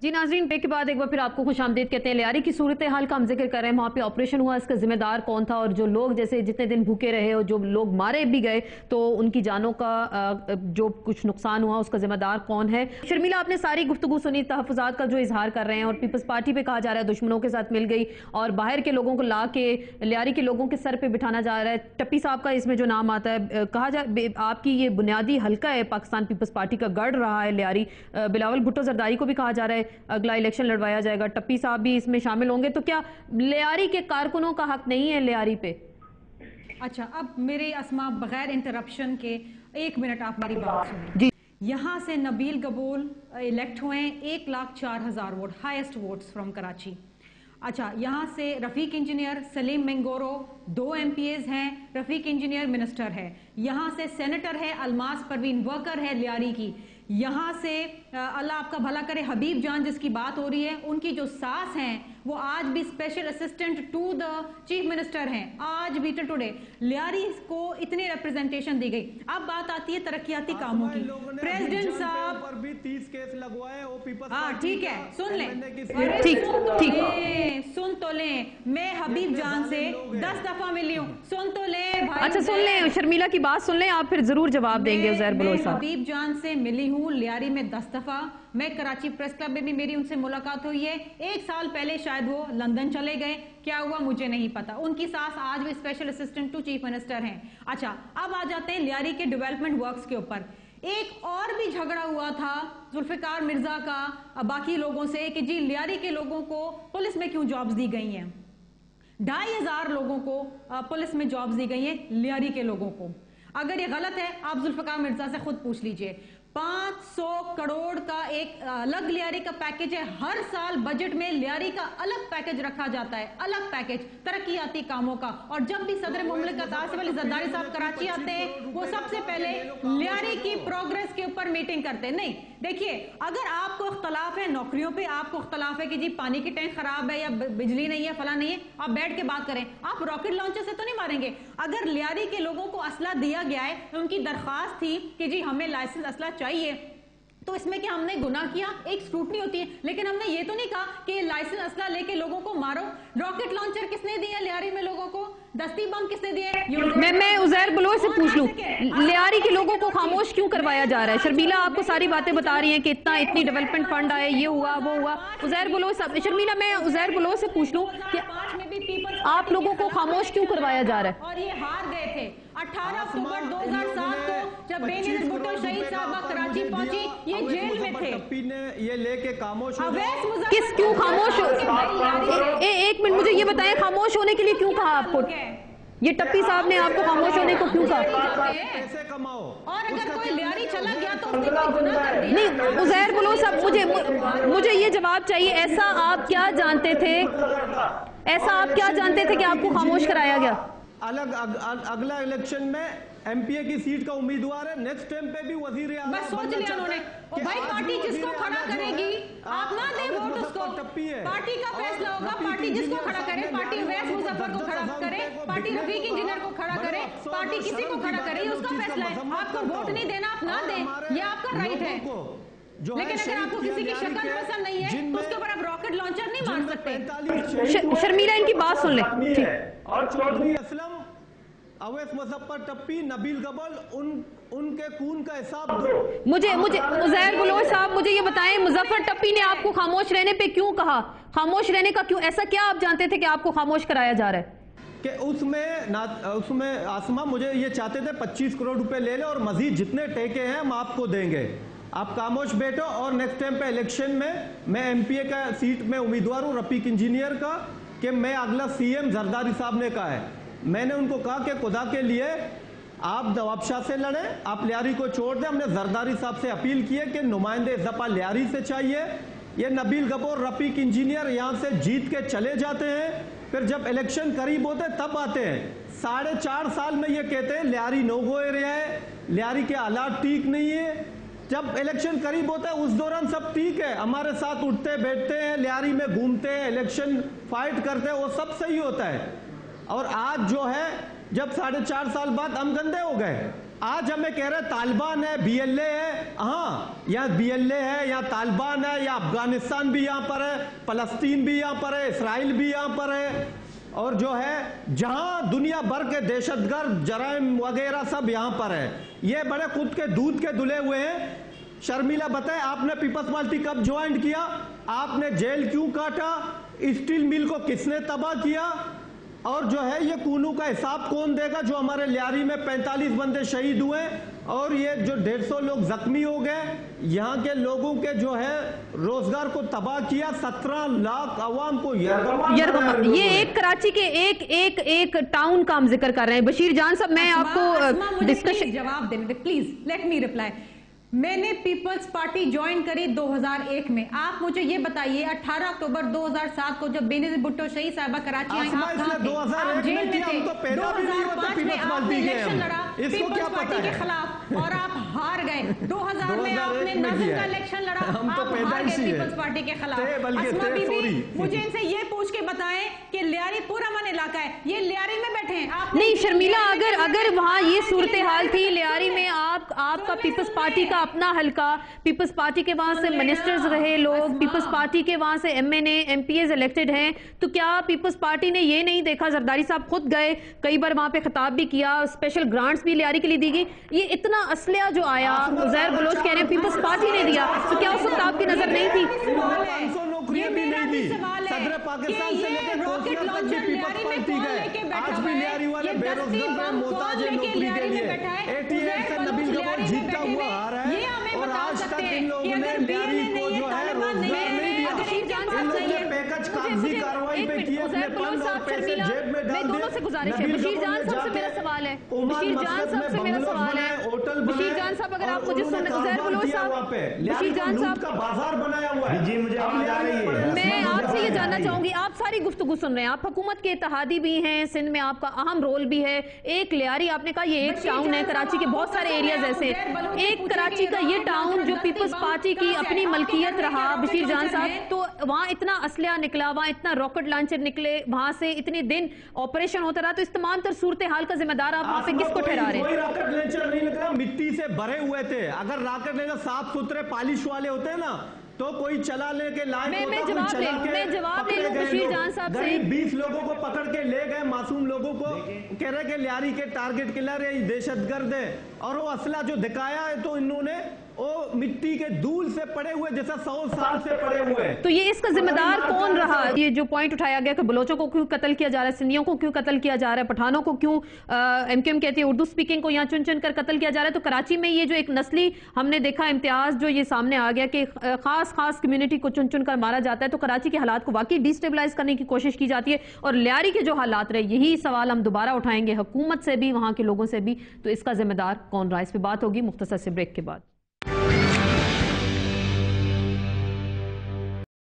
जी नाजरीन, ब्रेक के बाद एक बार फिर आपको खुशामदीद कहते हैं। लियारी की सूरत हाल का हम जिक्र कर रहे हैं। वहाँ पे ऑपरेशन हुआ, इसका जिम्मेदार कौन था और जो लोग जैसे जितने दिन भूखे रहे और जो लोग मारे भी गए तो उनकी जानों का जो कुछ नुकसान हुआ उसका जिम्मेदार कौन है। शर्मिला, आपने सारी गुफ्तगू सुनी, तहफ़्फ़ुज़ात का जो इजहार कर रहे हैं और पीपल्स पार्टी पे कहा जा रहा है दुश्मनों के साथ मिल गई और बाहर के लोगों को ला के लियारी के लोगों के सर पे बिठाना जा रहा है। टप्पी साहब का इसमें जो नाम आता है, कहा जाए आपकी ये बुनियादी हल्का है, पाकिस्तान पीपल्स पार्टी का गढ़ रहा है लियारी। बिलावल भुट्टो जरदारी को भी कहा जा रहा है अगला इलेक्शन लड़वाया जाएगा, टप्पी साहब भी इसमें शामिल होंगे। तो क्या लियारी के कारकुनों का हक नहीं है लियारी पे? अच्छा, अब मेरे अस्मा बगैर इंटरप्शन के 1 मिनट आप मेरी बात सुनिए। यहाँ से नबील गबूल इलेक्ट हुए 1,04,000 vote, highest votes from Karachi. अच्छा, यहाँ से रफीक इंजीनियर, सलीम मेंगोरो 2 MPs हैं, रफीक इंजीनियर मिनिस्टर है। यहाँ से सेनेटर है अलमास परवीन, वर्कर है लियारी की। यहाँ से अल्लाह आपका भला करे हबीब जान जिसकी बात हो रही है, उनकी जो सास हैं वो आज भी special assistant to the chief minister हैं, आज भी टुडे। लियारी को इतनी रिप्रेजेंटेशन दी गई। अब बात आती है तरक्याती कामों की। प्रेसिडेंट साहब पर भी 30 केस लगवाए, वो पीपल्स हाँ ठीक है, सुन लें, ठीक सुन तो लें। मैं हबीब जान से 10 दफा मिली हूँ, सुन तो लें भाई। अच्छा सुन लें, शर्मिला की बात सुन लें, आप फिर जरूर जवाब देंगे उज़ैर बलोच साहब। हबीब जान से मिली हूँ लियारी में 10 दफा। मैं कराची प्रेस क्लब में भी मेरी उनसे मुलाकात हुई है। 1 साल पहले शायद वो लंदन चले गए, क्या हुआ मुझे नहीं पता। उनकी सास आज भी special assistant to chief minister हैं। अच्छा, अब आ जाते हैं लियारी के डेवलपमेंट वर्क्स के ऊपर। एक और भी झगड़ा हुआ था जुल्फिकार मिर्जा का बाकी लोगों से कि जी लियारी के लोगों को पुलिस में क्यों जॉब्स दी गई हैं। 2,500 लोगों को पुलिस में जॉब्स दी गई हैं लियारी के लोगों को। अगर ये गलत है आप जुल्फिकार मिर्जा से खुद पूछ लीजिए। 500 करोड़ का एक अलग लियारी का पैकेज है। हर साल बजट में लियारी का अलग पैकेज रखा जाता है, अलग पैकेज तरक्याती कामों का। और जब भी सदर मुमलिकत आसिफ अली जरदारी साहब कराची आते हैं वो सबसे पहले लियारी की प्रोग्रेस के ऊपर मीटिंग करते हैं। नहीं देखिए, अगर आपको इख्तलाफ है नौकरियों पे, आपको इख्तलाफ है कि जी पानी की टैंक खराब है या बिजली नहीं है, फला नहीं है, आप बैठ के बात करें। आप रॉकेट लॉन्चर से तो नहीं मारेंगे। अगर लियारी के लोगों को असला दिया गया है, उनकी दरखास्त थी कि जी हमें लाइसेंस असला चाहिए, तो इसमें क्या हमने गुनाह किया? एक स्क्रूटनी होती है, लेकिन हमने ये तो नहीं कहा कि लाइसेंस असला लेके लोगों को मारो। रॉकेट लॉन्चर किसने दिया लियारी में लोगों को? दस्ती बम किसने दिए? मैं उज़ैर बलोच से पूछ लूं, लियारी के लोगों को खामोश क्यों करवाया जा रहा है? शर्मिला आपको सारी बातें बता रही हैं कि इतनी डेवलपमेंट फंड आए, ये हुआ वो हुआ। उज़ैर बलोच साहब, शर्मिला मैं उज़ैर बलोच से पूछ लूं कि आप लोगों को खामोश क्यों करवाया जा रहा है? और ये हार गए थे 18 अक्टूबर 2007 को जब बेनज़ीर भुट्टो शहीद साहबा कराची पहुंची, ये जेल में थे। टप्पी ने ये लेके खामोश हो किस क्यों खामोश हो? एक मिनट मुझे ये बताएं, खामोश होने के लिए क्यों कहा आपको? ये टप्पी साहब ने आपको खामोश होने को क्यों कहा? पैसे कमाओ। और अगर कोई लियारी चला गया तो उसने कोई गुनाह कर दिया? नहीं उज़ैर बलोच साहब, मुझे ये जवाब चाहिए। ऐसा आप क्या जानते थे, ऐसा आप क्या जानते थे कि आपको खामोश कराया गया? अगला इलेक्शन में एमपीए की सीट का उम्मीदवार है, नेक्स्ट टाइम पे भी वजीर आज़म बस सोच लिया उन्होंने। भाई पार्टी जिसको खड़ा करेगी आप ना दे वोट उसको, पार्टी का फैसला होगा। पार्टी जिसको खड़ा करे, पार्टी अवैस मुजफ्फर को खड़ा करे, पार्टी रफीक इंजीनियर को खड़ा करे, पार्टी किसी को खड़ा करे, उसका फैसला है। आपको वोट नहीं देना आप ना दें, ये आपका राइट है। लेकिन अगर आपको किसी की शक्ल पसंद नहीं है तो उसके ऊपर आप रॉकेट लॉन्चर नहीं मार सकते। शर्मिला इनकी बात सुन ले। और चौधरी असलम, अवैस मुजफ्फर टप्पी, नबील गबल, उनके खून का हिसाब दो। मुझे उज़ैर बलोच साहब मुझे ये बताएं, मुजफ्फर टप्पी ने आपको खामोश रहने पे क्यों कहा? खामोश रहने का क्यों? ऐसा क्या आप जानते थे कि आपको खामोश कराया जा रहा है? कि उसमें आसमा मुझे ये चाहते थे 25 करोड़ रुपए ले ले और मजीद जितने टेके हैं हम आपको देंगे, आप खामोश बैठो और नेक्स्ट टाइम पे इलेक्शन में मैं एमपीए का सीट में उम्मीदवार हूँ रफीक इंजीनियर का, कि मैं अगला सीएम जरदारी साहब ने कहा है। मैंने उनको कहा कि खुदा के लिए आप नवाबशाह से लड़े, आप लियारी को छोड़ दें। हमने जरदारी साहब से अपील की है कि नुमाइंदे ज़पा लियारी से चाहिए। ये नबील गबोर, रफीक इंजीनियर यहाँ से जीत के चले जाते हैं, फिर जब इलेक्शन करीब होते तब आते हैं। 4.5 साल में ये कहते हैं लियारी नो गो एरिया है, लियारी के हालात ठीक नहीं है। जब इलेक्शन करीब होता है उस दौरान सब ठीक है, हमारे साथ उठते बैठते हैं, लियारी में घूमते हैं, इलेक्शन फाइट करते हैं, वो सब सही होता है। और आज जो है जब 4.5 साल बाद हम गंदे हो गए, आज हमें कह रहे तालिबान है, बीएलए है। हाँ, यहाँ बीएलए है, यहाँ तालिबान है, या अफगानिस्तान भी यहाँ पर है, फलस्तीन भी यहाँ पर है, इसराइल भी यहाँ पर है, और जो है जहां दुनिया भर के दहशतगर्द जराइम वगैरह सब यहां पर है। ये बड़े खुद के दूध के दुले हुए हैं। शर्मिला बताए, आपने पीपल्स पार्टी कब ज्वाइन किया? आपने जेल क्यों काटा? स्टील मिल को किसने तबाह किया? और जो है ये कूनू का हिसाब कौन देगा? जो हमारे लियारी में 45 बंदे शहीद हुए और ये जो 150 लोग जख्मी हो गए, यहाँ के लोगों के जो है रोजगार को तबाह किया, 17 लाख अवाम को ये एक कराची के एक टाउन का हम जिक्र कर रहे हैं। बशीर जान साहब, मैं आपको डिस्कशन जवाब देने दे प्लीज, लेट मी रिप्लाई। मैंने पीपल्स पार्टी ज्वाइन करी 2001 में। आप मुझे ये बताइए 18 अक्टूबर 2007 को जब बेनजीर भुट्टो शहीद साहिबा कराची आई, आप कहां थे? आप जेल में थे। 2005 में आपने इलेक्शन लड़ा पीपल्स पार्टी के खिलाफ और आप हार गए। 2000 में आपने नाज़िम का इलेक्शन लड़ा, आप हार गए पीपल्स पार्टी के खिलाफ। अस्मा बीबी, मुझे इनसे ये पूछ के बताएं कि लियारी पूरा मन इलाका है, ये लियारी में बैठे हैं। नहीं शर्मिला, अगर वहां ये सूरत हाल थी लियारी में, आपका पीपल्स पार्टी का अपना हल्का, पीपल्स पार्टी के वहां से मिनिस्टर्स रहे लोग, पीपल्स पार्टी के वहां से एमएनए एमपीएस इलेक्टेड हैं, तो क्या पीपल्स पार्टी ने ये नहीं देखा? जरदारी साहब खुद गए, कई बार वहां पे खिताब भी किया, स्पेशल ग्रांट्स भी लियारी के लिए दी गई। ये इतना असलिया जो आया, उजैर बलोच कह रहे हैं पीपल्स पार्टी ने दिया, तो क्या उस वक्त आपकी नजर नहीं थी? ये मेरा भी सवाल है सदर पाकिस्तान से लेकर रॉकेट लॉन्चर लियारी में कौन लेके बैठा हुआ है? ये दस्ती बम कौन लेके लियारी में बैठा है? उजैर बलोच लियारी में बैठे हुए, ये हमें बता सकते हैं कि अगर बीएनए नहीं है, तालिबान नहीं है, अगर एक जान साहब नहीं है, कागजी कार्रवाई पे किए, अपने फंड और पैसे जेब में डाल दिए। दोनों से गुजारिश है, बशीर जान साहब से मेरा सवाल है, बशीर जान साहब से मेरा सवाल है, बशीर जान साहब अगर आप मुझे सुन, उजैर बलोच साहब, बशीर जान साहब का बाजार बनाया हुआ है। जी मुझे आवाज आ रही है। मैं आपसे ये जानना चाहूंगी, आप सारी गुफ्तगू सुन रहे हैं, आप हुकूमत के इत्तेहादी भी हैं, सिंध में आपका अहम रोल भी है। एक लियारी आपने कहा ये एक टाउन है, कराची के बहुत सारे एरियाज ऐसे, एक कराची का ये टाउन जो पीपल्स पार्टी की अपनी मलकियत रहा, बशीर जान साहब, तो वहां इतना असलिया निकला, वहां इतना रॉकेट लॉन्चर निकले, वहां से इतने दिन ऑपरेशन होता रहा, तो इस तमाम तर सूरत हाल का जिम्मेदार आप वहां पे किसको ठहरा रहे हैं? कोई रॉकेट लॉन्चर नहीं निकला, मिट्टी से भरे हुए थे। अगर रॉकेट लॉन्चर साफ सुथरे पॉलिश वाले होते हैं ना, तो कोई चला ले के लाइक मैं जवाब ले लूं बशीर जान साहब से। 20 लोगों को पकड़ के ले गए, मासूम लोगों को, कह रहे कि लियारी के टारगेट किलर है, दहशतगर्द है, और वो असला जो दिखाया है तो इन्होंने वो मिट्टी के धूल से पड़े हुए जैसा 100 साल से पड़े हुए। तो ये इसका जिम्मेदार कौन रहा? ये जो पॉइंट उठाया गया कि बलोचों को क्यों कत्ल किया जा रहा है, सिंधियों को क्यों कत्ल किया जा रहा है, पठानों को क्यों एमकेएम कहती है उर्दू स्पीकिंग को यहाँ चुन चुन कर कत्ल किया जा रहा है, तो कराची में ये जो एक नस्ली हमने देखा इम्तियाज जो ये सामने आ गया कि खास कम्युनिटी को चुन चुन कर मारा जाता है, तो कराची के हालात को वाकई डिस्टेबलाइज करने की कोशिश की जाती है। और लियारी के जो हालात रहे, यही सवाल हम दोबारा उठाएंगे हुकूमत से भी, वहां के लोगों से भी, तो इसका जिम्मेदार कौन रहा? इस पर बात होगी मुख्तसर से ब्रेक के बाद।